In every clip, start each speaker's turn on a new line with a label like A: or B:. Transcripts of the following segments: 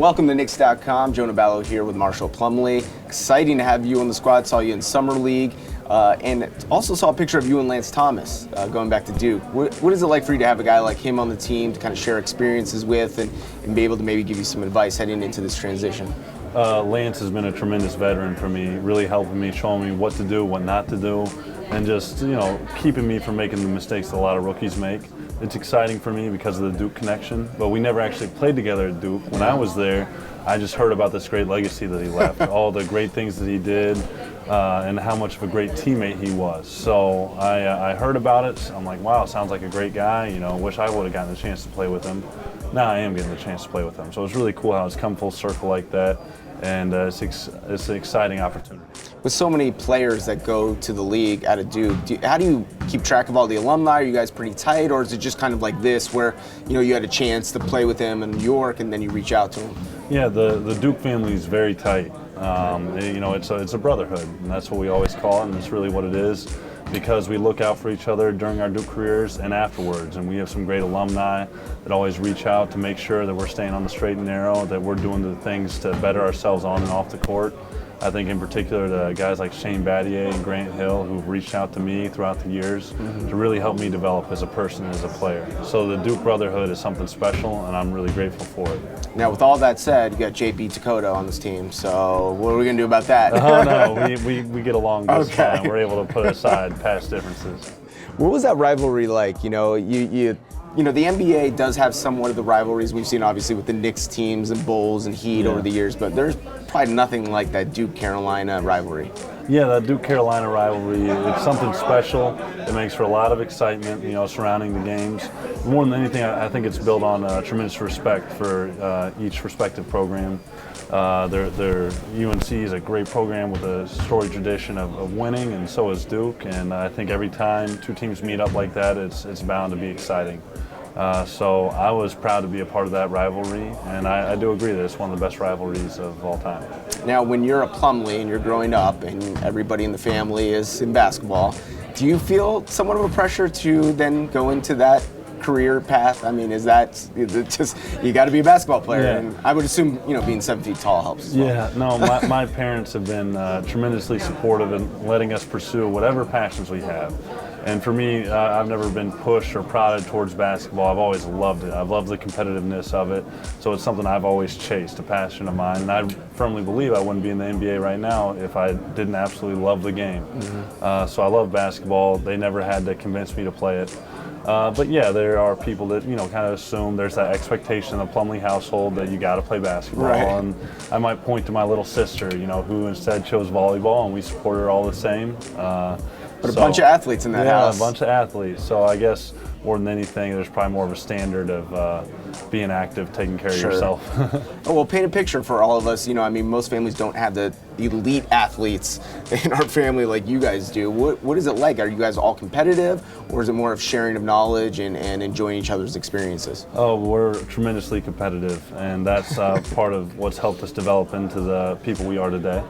A: welcome to Knicks.com. Jonah Ballow here with Marshall Plumlee. Exciting to have you on the squad. Saw you in Summer League. And also saw a picture of you and Lance Thomas going back to Duke. What is it like for you to have a guy like him on the team to kind of share experiences with and be able to maybe give you some advice heading into this transition?
B: Lance has been a tremendous veteran for me, really helping me, showing me what to do, what not to do, and just, keeping me from making the mistakes that a lot of rookies make. It's exciting for me because of the Duke connection, but we never actually played together at Duke. When I was there, I just heard about this great legacy that he left, all the great things that he did, and how much of a great teammate he was. So I heard about it. I'm like, wow, sounds like a great guy. Wish I would have gotten a chance to play with him. Now I am getting the chance to play with him. So it's really cool how it's come full circle like that, and it's an exciting opportunity.
A: With so many players that go to the league out of Duke, how do you keep track of all the alumni? Are you guys pretty tight, or is it just kind of like this where you had a chance to play with him in New York and then you reach out to him?
B: Yeah, the Duke family is very tight. It's a brotherhood, and that's what we always call it, and it's really what it is, because we look out for each other during our Duke careers and afterwards. And we have some great alumni that always reach out to make sure that we're staying on the straight and narrow, that we're doing the things to better ourselves on and off the court. I think in particular the guys like Shane Battier and Grant Hill, who've reached out to me throughout the years to really help me develop as a person, as a player. So the Duke Brotherhood is something special, and I'm really grateful for it.
A: Now, with all that said, you got JP Dakota on this team, so what are we going to do about that?
B: Oh, no, we get along just fine. We're able to put aside past differences.
A: What was that rivalry like? The NBA does have somewhat of the rivalries we've seen, obviously, with the Knicks teams and Bulls and Heat over the years, but there's probably nothing like that Duke-Carolina rivalry.
B: Yeah, that Duke-Carolina rivalry, it's something special. It makes for a lot of excitement, surrounding the games. More than anything, I think it's built on tremendous respect for each respective program. Their UNC is a great program with a storied tradition of winning, and so is Duke. And I think every time two teams meet up like that, it's bound to be exciting. So I was proud to be a part of that rivalry, and I do agree that it's one of the best rivalries of all time.
A: Now, when you're a Plumlee and you're growing up and everybody in the family is in basketball, do you feel somewhat of a pressure to then go into that career path? I mean, is that just, you got to be a basketball player?
B: Yeah.
A: And I would assume, being 7 feet tall helps as well.
B: Yeah, no, my parents have been tremendously supportive in letting us pursue whatever passions we have. And for me, I've never been pushed or prodded towards basketball. I've always loved it. I've loved the competitiveness of it. So it's something I've always chased, a passion of mine. And I firmly believe I wouldn't be in the NBA right now if I didn't absolutely love the game. So I love basketball. They never had to convince me to play it. But yeah, there are people that, kind of assume there's that expectation in the Plumlee household that you got to play basketball.
A: Right.
B: And I might point to my little sister, who instead chose volleyball, and we support her all the same.
A: But a bunch of athletes in that house.
B: Yeah, a bunch of athletes. So I guess more than anything, there's probably more of a standard of being active, taking care of yourself.
A: Oh, well, paint a picture for all of us. Most families don't have the elite athletes in our family like you guys do. What is it like? Are you guys all competitive, or is it more of sharing of knowledge and enjoying each other's experiences?
B: Oh, we're tremendously competitive, and that's part of what's helped us develop into the people we are today.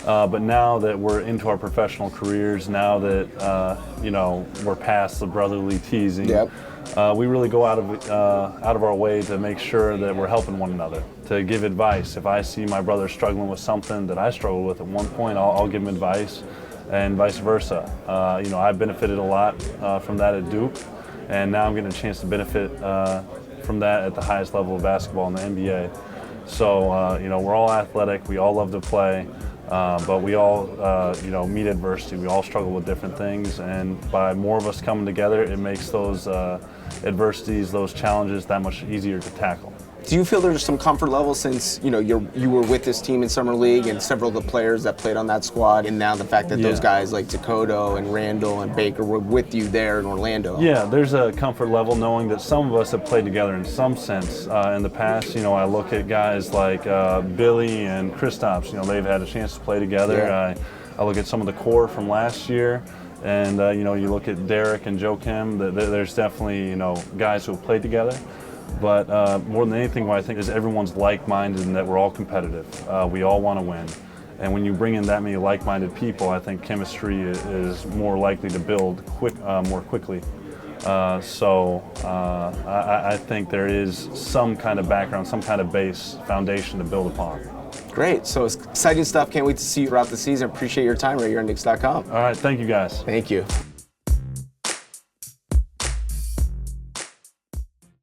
B: But now that we're into our professional careers, now that we're past the brotherly teasing, we really go out of our way to make sure that we're helping one another, to give advice. If I see my brother struggling with something that I struggled with at one point, I'll give him advice, and vice versa. I benefited a lot from that at Duke, and now I'm getting a chance to benefit from that at the highest level of basketball in the NBA. So we're all athletic, we all love to play. But we all, meet adversity. We all struggle with different things, and by more of us coming together, it makes those adversities, those challenges, that much easier to tackle.
A: Do you feel there's some comfort level since you were with this team in Summer League and several of the players that played on that squad, and now the fact that those guys like Dakota and Randall and Baker were with you there in Orlando?
B: Yeah, there's a comfort level knowing that some of us have played together in some sense in the past. I look at guys like Billy and Kristaps. They've had a chance to play together.
A: Yeah.
B: I look at some of the core from last year. And, you look at Derek and Joakim, there's definitely, guys who have played together. But more than anything, what I think is everyone's like-minded and that we're all competitive. We all want to win. And when you bring in that many like-minded people, I think chemistry is more likely to build more quickly. I think there is some kind of background, some kind of base foundation to build upon.
A: Great. So it's exciting stuff. Can't wait to see you throughout the season. Appreciate your time right here on Knicks.com.
B: All right, thank you guys.
A: Thank you.